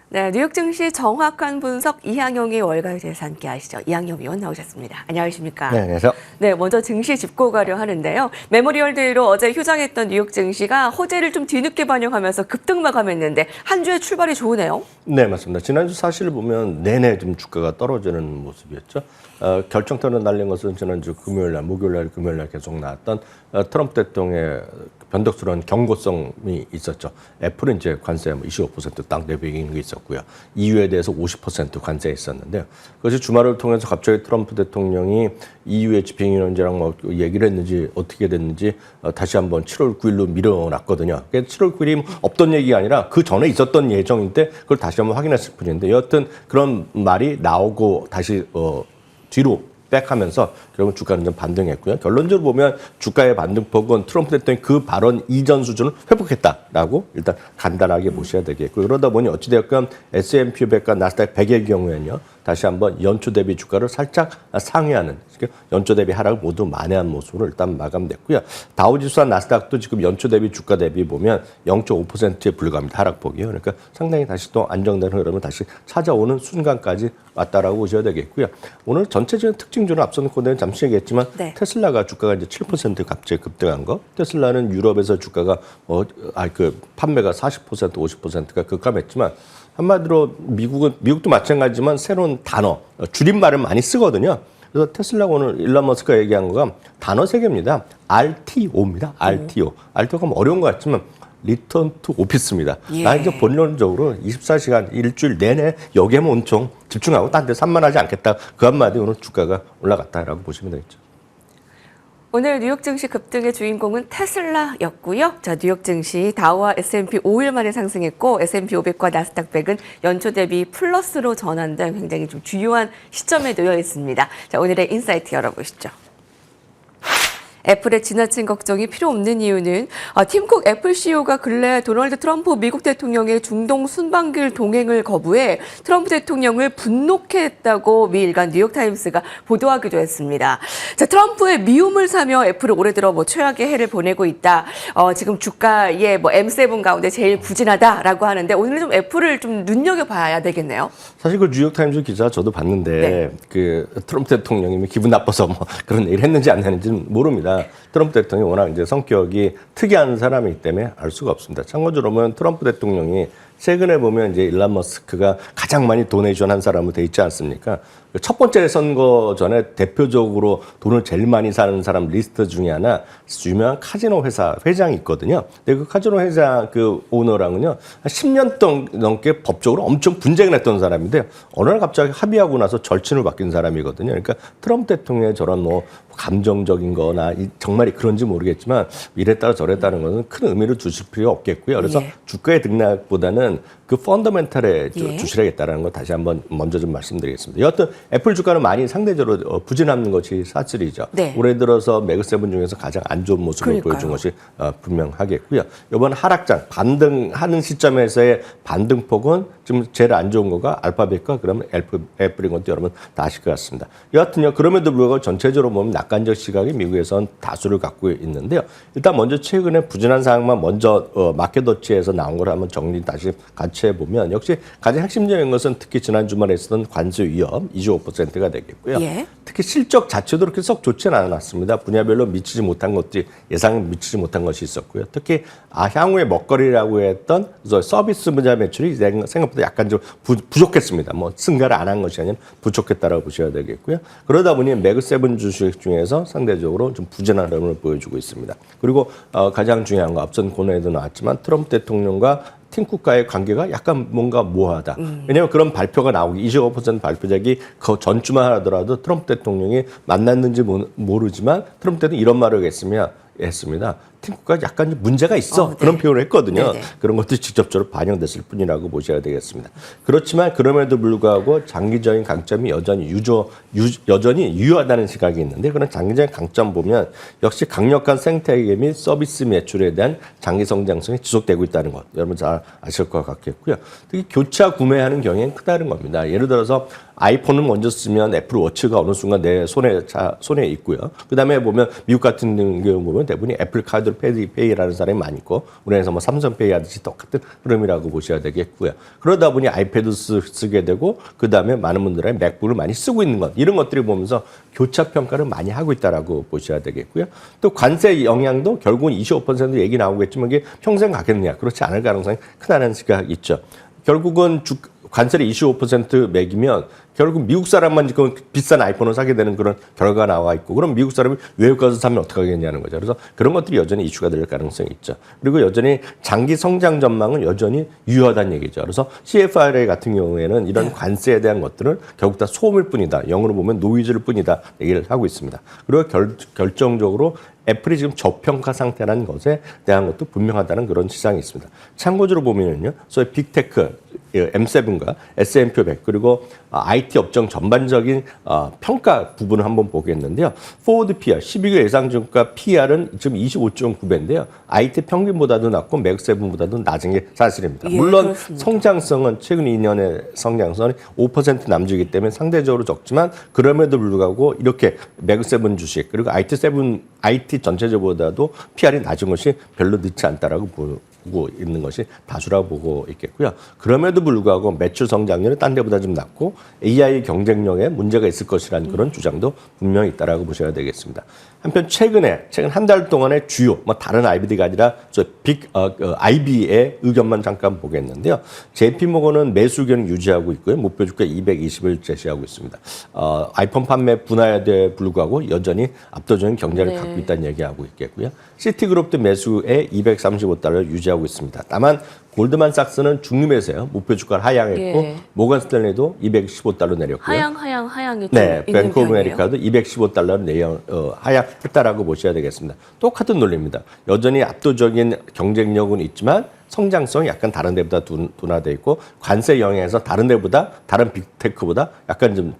네, 뉴욕 증시 정확한 분석 이항용의 월가의 재사 함께 하시죠. 이항용 위원 나오셨습니다. 안녕하십니까? 네, 안녕하세요. 네, 먼저 증시 짚고 가려 하는데요. 메모리얼 데이로 어제 휴장했던 뉴욕 증시가 호재를 좀 뒤늦게 반영하면서 급등 마감했는데 한 주의 출발이 좋으네요. 네, 맞습니다. 지난주 사실을 보면 내내 좀 주가가 떨어지는 모습이었죠. 결정타로 날린 것은 지난주 금요일날, 목요일날, 금요일날 계속 나왔던 트럼프 대통령의 변덕스러운 경고성이 있었죠. 애플은 이제 관세 25%딱 내비기는 게 있었고요. EU에 대해서 50% 관세 있었는데요. 그것이 주말을 통해서 갑자기 트럼프 대통령이 EU의 집행위원장이랑 뭐 얘기를 했는지 어떻게 됐는지 다시 한번 7월 9일로 미뤄놨거든요. 7월 9일이 없던 얘기가 아니라 그 전에 있었던 예정인데 그걸 다시 한번 확인했을 뿐인데 여하튼 그런 말이 나오고 다시 뒤로 백하면서 결국 주가는 좀 반등했고요. 결론적으로 보면 주가의 반등폭은 트럼프 대통령이 그 발언 이전 수준을 회복했다라고 일단 간단하게 보셔야 되겠고 그러다 보니 어찌되었건 S&P 500과 나스닥 100의 경우에는요. 다시 한번 연초 대비 주가를 살짝 상회하는 연초 대비 하락을 모두 만회한 모습으로 일단 마감됐고요. 다우지수와 나스닥도 지금 연초 대비 주가 대비 보면 0.5%에 불과합니다. 하락폭이요. 그러니까 상당히 다시 또 안정되는 흐름을 다시 찾아오는 순간까지 왔다라고 보셔야 되겠고요. 오늘 전체적인 특징주는 앞서는 코너는 잠시 얘기했지만 네. 테슬라가 주가가 이제 7% 갑자기 급등한 거. 테슬라는 유럽에서 주가가 판매가 40% 50%가 급감했지만 한마디로 미국도 마찬가지지만 새로운 단어, 줄임말을 많이 쓰거든요. 그래서 테슬라가 오늘 일론 머스크가 얘기한 거가 단어 3개입니다. RTO입니다. RTO. RTO가 뭐 어려운 것 같지만 리턴 투 오피스입니다. 예. 나 이제 본론적으로 24시간 일주일 내내 여기에만 온통 집중하고 딴 데 산만하지 않겠다. 그 한마디 오늘 주가가 올라갔다라고 보시면 되겠죠. 오늘 뉴욕 증시 급등의 주인공은 테슬라였고요. 자, 뉴욕 증시 다우와 S&P 5일 만에 상승했고 S&P 500과 나스닥 100은 연초 대비 플러스로 전환된 굉장히 좀 주요한 시점에 놓여 있습니다. 자, 오늘의 인사이트 열어보시죠. 애플의 지나친 걱정이 필요 없는 이유는 팀쿡 애플 CEO가 근래 도널드 트럼프 미국 대통령의 중동 순방길 동행을 거부해 트럼프 대통령을 분노케 했다고 미 일간 뉴욕타임스가 보도하기도 했습니다. 자, 트럼프의 미움을 사며 애플을 올해 들어 최악의 해를 보내고 있다. 지금 주가의 M7 가운데 제일 부진하다라고 하는데 오늘은 좀 애플을 좀 눈여겨봐야 되겠네요. 사실 그 뉴욕타임스 기사 저도 봤는데 네. 그 트럼프 대통령이 기분 나빠서 뭐 그런 얘기를 했는지 안 했는지는 모릅니다. 트럼프 대통령이 워낙 이제 성격이 특이한 사람이기 때문에 알 수가 없습니다. 참고적으로 보면 트럼프 대통령이 최근에 보면 이제 일론 머스크가 가장 많이 도네이션 한 사람으로 돼 있지 않습니까? 첫 번째 선거 전에 대표적으로 돈을 제일 많이 사는 사람 리스트 중에 하나 유명한 카지노 회사 회장이 있거든요. 근데 그 카지노 회사 그 오너랑은요, 한 10년 넘게 법적으로 엄청 분쟁을 했던 사람인데요. 어느 날 갑자기 합의하고 나서 절친을 바뀐 사람이거든요. 그러니까 트럼프 대통령의 저런 뭐 감정적인 거나 정말이 그런지 모르겠지만 이랬다라 저랬다는 것은 큰 의미를 두실 필요 없겠고요. 그래서 예. 주가의 등락보다는 그 펀더멘탈에 예. 주시라겠다는 걸 다시 한번 먼저 좀 말씀드리겠습니다. 여하튼 애플 주가는 많이 상대적으로 부진한 것이 사실이죠. 네. 올해 들어서 매그세븐 중에서 가장 안 좋은 모습을 그러니까요. 보여준 것이 분명하겠고요. 이번 하락장 반등하는 시점에서의 반등폭은 지금 제일 안 좋은 거가 알파벳과 그러면 애플인 것도 여러분 다 아실 것 같습니다. 여하튼요. 그럼에도 불구하고 전체적으로 보면 낙관적 시각이 미국에선 다수를 갖고 있는데요. 일단 먼저 최근에 부진한 상황만 먼저 마켓워치에서 나온 걸 한번 정리 다시 같이 해보면 역시 가장 핵심적인 것은 특히 지난 주말에 있었던 관세 위협 25%가 되겠고요. 예. 특히 실적 자체도 그렇게 썩 좋지는 않았습니다. 분야별로 미치지 못한 것들이 예상 미치지 못한 것이 있었고요. 특히 향후의 먹거리라고 했던 서비스 분야 매출이 생각보다 약간 좀 부족했습니다. 뭐 승가를 안 한 것이 아니라 부족했다라고 보셔야 되겠고요. 그러다 보니 매그세븐 주식 중에서 상대적으로 좀 부진한 흐름을 보여주고 있습니다. 그리고 가장 중요한 거 앞선 코너에도 나왔지만 트럼프 대통령과 팀쿡과의 관계가 약간 뭔가 모호하다. 왜냐하면 그런 발표가 나오기 25% 발표작이 그 전주만 하더라도 트럼프 대통령이 만났는지 모르지만 트럼프 대통령이 이런 말을 했습니다. 팀쿡과 약간 문제가 있어. 네. 그런 표현을 했거든요. 네네. 그런 것들이 직접적으로 반영됐을 뿐이라고 보셔야 되겠습니다. 그렇지만 그럼에도 불구하고 장기적인 강점이 여전히 유효하다는 시각이 있는데 그런 장기적인 강점 보면 역시 강력한 생태계 및 서비스 매출에 대한 장기 성장성이 지속되고 있다는 것. 여러분 잘 아실 것 같겠고요. 특히 교차 구매하는 경향이 크다는 겁니다. 예를 들어서 아이폰을 먼저 쓰면 애플 워치가 어느 순간 내 손에 있고요. 그다음에 보면 미국 같은 경우 보면 대부분이 애플 카드 그대로 페이라는 사람이 많이 있고 우리나라에서 뭐 삼성페이 하듯이 똑같은 흐름이라고 보셔야 되겠고요. 그러다 보니 아이패드 쓰게 되고 그다음에 많은 분들이 맥북을 많이 쓰고 있는 것 이런 것들을 보면서 교차 평가를 많이 하고 있다라고 보셔야 되겠고요. 또 관세 영향도 결국은 25% 얘기 나오겠지만 이게 평생 가겠느냐 그렇지 않을 가능성이 크다는 생각이 있죠. 결국은 관세를 25% 매기면 결국 미국 사람만 지금 비싼 아이폰을 사게 되는 그런 결과가 나와 있고 그럼 미국 사람이 외국 가서 사면 어떡하겠냐는 거죠. 그래서 그런 것들이 여전히 이슈가 될 가능성이 있죠. 그리고 여전히 장기 성장 전망은 여전히 유효하다는 얘기죠. 그래서 CFRA 같은 경우에는 이런 관세에 대한 것들은 결국 다 소음일 뿐이다. 영어로 보면 노이즈일 뿐이다 얘기를 하고 있습니다. 그리고 결정적으로 애플이 지금 저평가 상태라는 것에 대한 것도 분명하다는 그런 시장이 있습니다. 참고적으로 보면요, 소위 빅테크, M7과 S&P 500 그리고 IT 업종 전반적인 평가 부분을 한번 보겠는데요. 포워드 PR, 12개 예상주가 PR은 지금 25.9배인데요. IT 평균보다도 낮고 맥7보다도 낮은 게 사실입니다. 예, 물론 그렇습니다. 성장성은 최근 2년의 성장성이 5% 남주기 때문에 상대적으로 적지만 그럼에도 불구하고 이렇게 맥7 주식 그리고 IT 전체적보다도 PR이 낮은 것이 별로 늦지 않다라고 보고 있는 것이 다수라고 보고 있겠고요. 그럼에도 불구하고 매출 성장률은 딴 데보다 좀 낮고 AI 경쟁력에 문제가 있을 것이라는 그런 주장도 분명히 있다라고 보셔야 되겠습니다. 한편 최근 한 달 동안의 주요 다른 IBD가 아니라 IB의 의견만 잠깐 보겠는데요. JP모건은 매수 의견을 유지하고 있고요. 목표 주가 220을 제시하고 있습니다. 아이폰 판매 분야에 불구하고 여전히 압도적인 경쟁을 갖고 있다는 얘기하고 있겠고요. 시티그룹도 매수에 235달러를 유지하고 있습니다. 다만 골드만삭스는 중립에서요. 목표 주가를 하향했고 모건 스탠리도 215달러 내렸고요. 하향이 좀 네, 있는 뱅크 오브 편이에요. 아메리카도 215달러를 하향했다라고 보셔야 되겠습니다. 똑같은 논리입니다. 여전히 압도적인 경쟁력은 있지만 성장성이 약간 다른 데보다 둔화되어 있고 관세 영향에서 다른 빅테크보다 약간 좀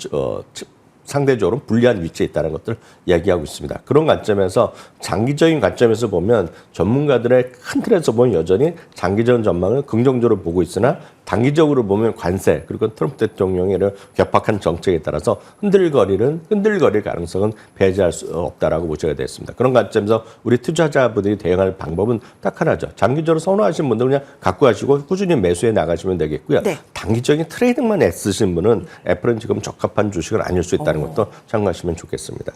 상대적으로 불리한 위치에 있다는 것들을 이야기하고 있습니다. 그런 관점에서 장기적인 관점에서 보면 전문가들의 큰 틀에서 보면 여전히 장기적인 전망을 긍정적으로 보고 있으나 단기적으로 보면 관세 그리고 트럼프 대통령의 이런 격박한 정책에 따라서 흔들거릴 가능성은 배제할 수 없다라고 보셔야 되겠습니다. 그런 관점에서 우리 투자자분들이 대응할 방법은 딱 하나죠. 장기적으로 선호하시는 분들 그냥 갖고 가시고 꾸준히 매수해 나가시면 되겠고요. 네. 단기적인 트레이딩만 애쓰신 분은 애플은 지금 적합한 주식은 아닐 수 있다는 것도 참고하시면 좋겠습니다.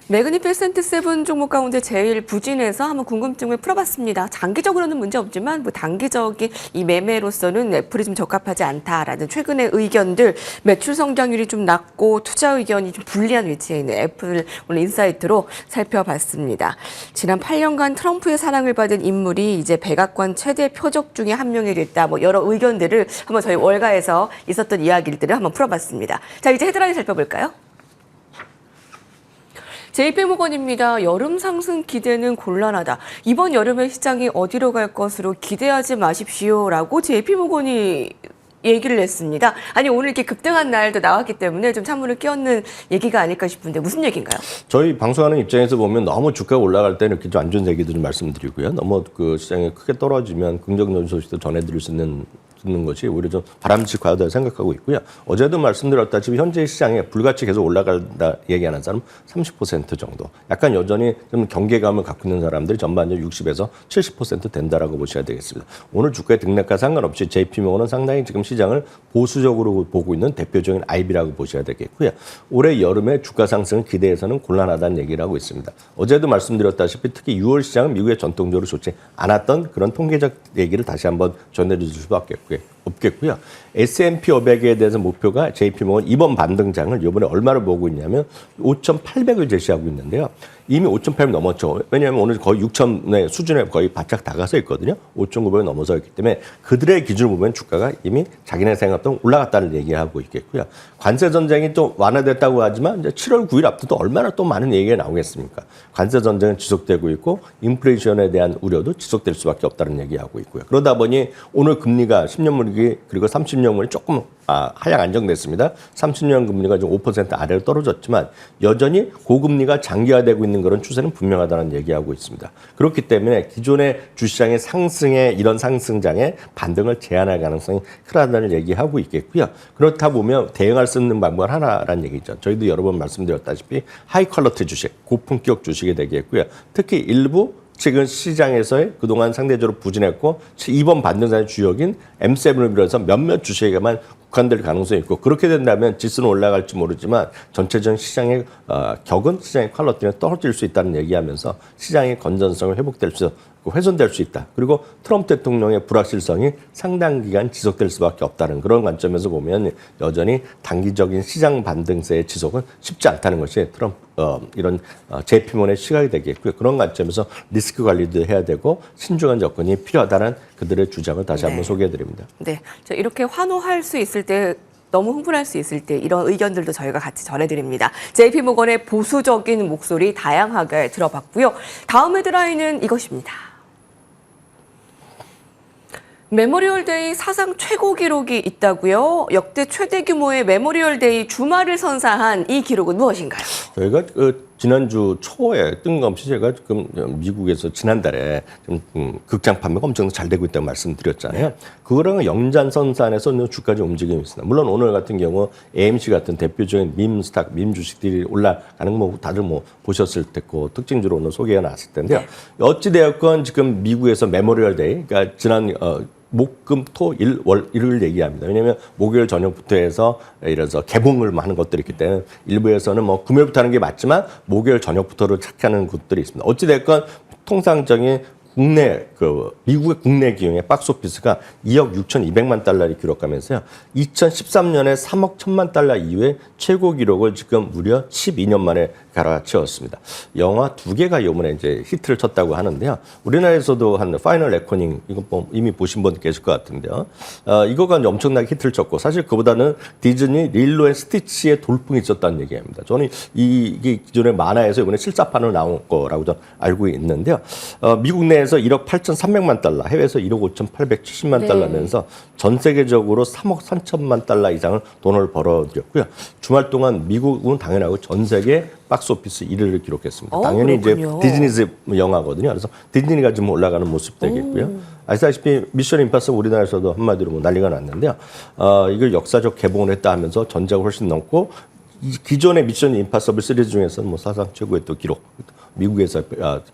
매그니피센트 7 종목 가운데 제일 부진해서 한번 궁금증을 풀어봤습니다. 장기적으로는 문제 없지만 단기적인 이 매매로서는 애플이 좀 적합하지 않다라는 최근의 의견들, 매출 성장률이 좀 낮고 투자 의견이 좀 불리한 위치에 있는 애플 오늘 인사이트로 살펴봤습니다. 지난 8년간 트럼프의 사랑을 받은 인물이 이제 백악관 최대 표적 중에 한 명이 됐다. 여러 의견들을 한번 저희 월가에서 있었던 이야기들을 한번 풀어봤습니다. 자, 이제 헤드라인 살펴볼까요? JP모건입니다. 여름 상승 기대는 곤란하다. 이번 여름의 시장이 어디로 갈 것으로 기대하지 마십시오라고 JP모건이 얘기를 했습니다. 아니 오늘 이렇게 급등한 날도 나왔기 때문에 좀 찬물을 끼얹는 얘기가 아닐까 싶은데 무슨 얘기인가요? 저희 방송하는 입장에서 보면 너무 주가가 올라갈 때는 이렇게 좀 안 좋은 얘기도 좀 말씀드리고요. 너무 그 시장이 크게 떨어지면 긍정적인 소식도 전해드릴 수 있는 것이 오히려 좀 바람직하다고 생각하고 있고요. 어제도 말씀드렸다시피 현재 시장에 불같이 계속 올라간다 얘기하는 사람 30% 정도. 약간 여전히 좀 경계감을 갖고 있는 사람들이 전반적으로 60에서 70% 된다라고 보셔야 되겠습니다. 오늘 주가의 등락과 상관없이 JP모건은 상당히 지금 시장을 보수적으로 보고 있는 대표적인 IB라고 보셔야 되겠고요. 올해 여름에 주가 상승 기대해서는 곤란하다는 얘기를 하고 있습니다. 어제도 말씀드렸다시피 특히 6월 시장은 미국에 전통적으로 좋지 않았던 그런 통계적 얘기를 다시 한번 전해드릴 수밖에 없겠고요. S&P 500에 대해서 목표가 JP모건 이번 반등장을 이번에 얼마를 보고 있냐면 5,800을 제시하고 있는데요. 이미 5,800 넘었죠. 왜냐하면 오늘 거의 6,000의 수준에 거의 바짝 다가서 있거든요. 5,900을 넘어서 있기 때문에 그들의 기준을 보면 주가가 이미 자기네 생각도 올라갔다는 얘기하고 있겠고요. 관세 전쟁이 또 완화됐다고 하지만 이제 7월 9일 앞두고 얼마나 또 많은 얘기가 나오겠습니까? 관세 전쟁은 지속되고 있고 인플레이션에 대한 우려도 지속될 수밖에 없다는 얘기하고 있고요. 그러다 보니 오늘 금리가 10년물이 그리고 30년물이 조금 하향 안정됐습니다. 30년 금리가 좀 5% 아래로 떨어졌지만 여전히 고금리가 장기화되고 있는 그런 추세는 분명하다는 얘기하고 있습니다. 그렇기 때문에 기존의 주시장의 상승에 이런 상승장에 반등을 제한할 가능성이 크다는 얘기하고 있겠고요. 그렇다 보면 대응할 수 있는 방법은 하나라는 얘기죠. 저희도 여러 번 말씀드렸다시피 하이 퀄리티 주식, 고품격 주식이 되겠고요. 특히 일부 최근 시장에서의 그동안 상대적으로 부진했고 이번 반등장의 주역인 M7을 비롯해서 몇몇 주식에만 국한될 가능성이 있고 그렇게 된다면 지수는 올라갈지 모르지만 전체적인 시장의 격은 시장의 퀄리티는 떨어질 수 있다는 얘기하면서 시장의 건전성을 회복될 수 훼손될 수 있다. 그리고 트럼프 대통령의 불확실성이 상당 기간 지속될 수밖에 없다는 그런 관점에서 보면 여전히 단기적인 시장 반등세의 지속은 쉽지 않다는 것이 트럼프 이런 JP모건의 시각이 되겠고요. 그런 관점에서 리스크 관리도 해야 되고 신중한 접근이 필요하다는 그들의 주장을 다시 한번 소개해드립니다. 네, 이렇게 환호할 수 있을 때 너무 흥분할 수 있을 때 이런 의견들도 저희가 같이 전해드립니다. JP모건의 보수적인 목소리 다양하게 들어봤고요. 다음 헤드라인은 이것입니다. 메모리얼데이 사상 최고 기록이 있다고요? 역대 최대 규모의 메모리얼데이 주말을 선사한 이 기록은 무엇인가요? 저희가 지난주 초에 뜬금없이 제가 지금 미국에서 지난달에 좀 극장 판매가 엄청 잘 되고 있다고 말씀드렸잖아요. 그거랑 연장선상에서 주가지 움직임이 있습니다. 물론 오늘 같은 경우 AMC 같은 대표적인 밈 스탁, 밈 주식들이 올라가는 거 다들 보셨을 테고 특징주로 오늘 소개가 나왔을 텐데요. 어찌되었건 지금 미국에서 메모리얼데이, 그러니까 지난 목금토일을 얘기합니다. 왜냐하면 목요일 저녁부터 해서 이래서 개봉을 하는 것들이 있기 때문에 일부에서는 금요일부터 하는 게 맞지만 목요일 저녁부터를 착하는 곳들이 있습니다. 어찌됐건 통상적인 미국의 국내 기용의 박스오피스가 2억 6,200만 달러를 기록하면서요. 2013년에 3억 1,000만 달러 이후에 최고 기록을 지금 무려 12년 만에 갈아치웠습니다. 영화 2개가 이번에 이제 히트를 쳤다고 하는데요. 우리나라에서도 한 파이널 레코닝 이거 이미 보신 분 계실 것 같은데요. 이거가 엄청나게 히트를 쳤고 사실 그보다는 디즈니 릴로 앤 스티치의 돌풍이 있었다는 얘기입니다. 저는 이게 기존의 만화에서 이번에 실사판으로 나온 거라고 저는 알고 있는데요. 미국 내에서 1억 8,300만 달러, 해외에서 1억 5,870만 달러 내면서 전 세계적으로 3억 3천만 달러 이상을 돈을 벌어들였고요. 주말 동안 미국은 당연하고 전 세계 박스오피스 1위를 기록했습니다. 당연히 그렇군요. 이제 디즈니즈 영화거든요. 그래서 디즈니가 좀 올라가는 모습 되겠고요. 아시다시피 미션 임파서블 우리나라에서도 한마디로 난리가 났는데요. 이걸 역사적 개봉을 했다 하면서 전작을 훨씬 넘고 기존의 미션 임파서블 시리즈 중에서는 사상 최고의 또 기록, 미국에서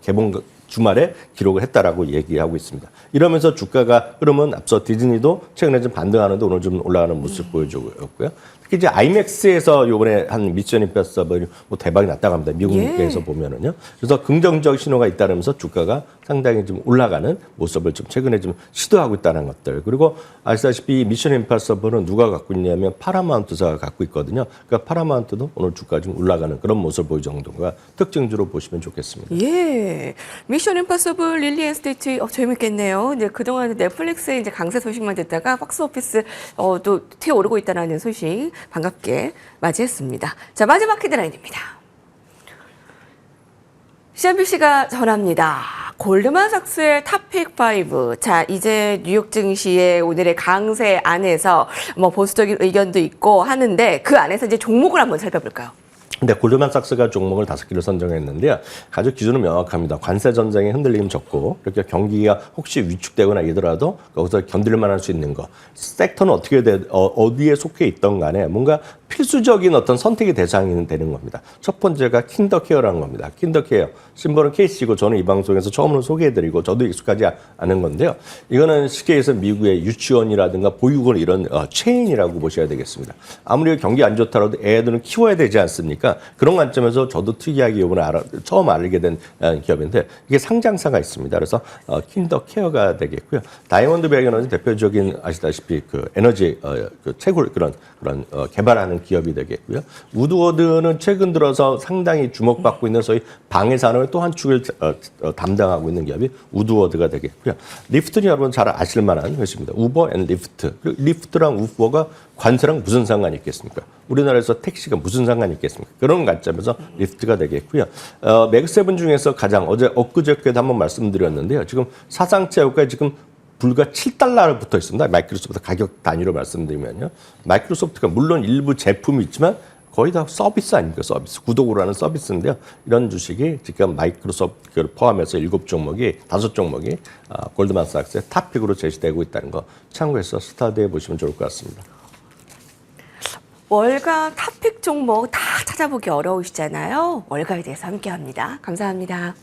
개봉 주말에 기록을 했다라고 얘기하고 있습니다. 이러면서 주가가 흐름은 앞서 디즈니도 최근에 좀 반등하는데 오늘 좀 올라가는 모습 보여주고 있고요. 특히 이제 아이맥스에서 요번에 한 미션 임파서블이 대박이 났다고 합니다. 미국에서 보면은요. 그래서 긍정적 신호가 있다면서 주가가 상당히 좀 올라가는 모습을 좀 최근에 좀 시도하고 있다는 것들. 그리고 아시다시피 미션 임파서블은 누가 갖고 있냐면 파라마운트사가 갖고 있거든요. 그러니까 파라마운트도 오늘 주가 좀 올라가는 그런 모습을 보일 정도가 특징주로 보시면 좋겠습니다. 예, 미션 임파서블 릴리 앤 스티치 재밌겠네요. 이제 그동안 넷플릭스의 이제 강세 소식만 듣다가 박스오피스 또 튀어오르고 있다는 소식 반갑게 맞이했습니다. 자, 마지막 헤드라인입니다. CNBC가 전합니다. 골드만삭스의 탑픽 5. 자, 이제 뉴욕 증시의 오늘의 강세 안에서 보수적인 의견도 있고 하는데 그 안에서 이제 종목을 한번 살펴볼까요? 근데 골드만삭스가 종목을 5개를 선정했는데요. 가장 기준은 명확합니다. 관세 전쟁에 흔들림 적고 이렇게 경기가 혹시 위축되거나 이더라도 거기서 견딜만 할 수 있는 거. 섹터는 어디에 속해 있던 간에 뭔가 필수적인 어떤 선택의 대상이 되는 겁니다. 첫 번째가 킨더케어라는 겁니다. 킨더케어. 심벌은 케이스이고 저는 이 방송에서 처음으로 소개해드리고 저도 익숙하지 않은 건데요. 이거는 쉽게 해서 미국의 유치원이라든가 보육원 이런 체인이라고 보셔야 되겠습니다. 아무리 경기 안 좋더라도 애들은 키워야 되지 않습니까? 그런 관점에서 저도 특이하게 이번에 처음 알게 된 기업인데 이게 상장사가 있습니다. 그래서 킨더케어가 되겠고요. 다이아몬드 베이건은 대표적인 아시다시피 그 에너지 그 채굴 그런 개발하는 기업이 되겠고요. 우드워드는 최근 들어서 상당히 주목받고 있는 소위 방해 산업의 또 한 축을 담당하고 있는 기업이 우드워드가 되겠고요. 리프트는 여러분 잘 아실 만한 회사입니다. 우버 앤 리프트. 리프트랑 우버가 관세랑 무슨 상관이 있겠습니까? 우리나라에서 택시가 무슨 상관이 있겠습니까? 그런 관점에서 리프트가 되겠고요. 맥세븐 중에서 가장 엊그저께도 한번 말씀드렸는데요. 지금 사상체육가 지금 불과 7달러를 붙어 있습니다. 마이크로소프트 가격 단위로 말씀드리면요. 마이크로소프트가 물론 일부 제품이 있지만 거의 다 서비스 아닙니까? 서비스. 구독으로 하는 서비스인데요. 이런 주식이 지금 마이크로소프트를 포함해서 5종목이 골드만삭스의 탑픽으로 제시되고 있다는 거 참고해서 스타디에 보시면 좋을 것 같습니다. 월가 탑픽 종목 다 찾아보기 어려우시잖아요. 월가에 대해서 함께합니다. 감사합니다.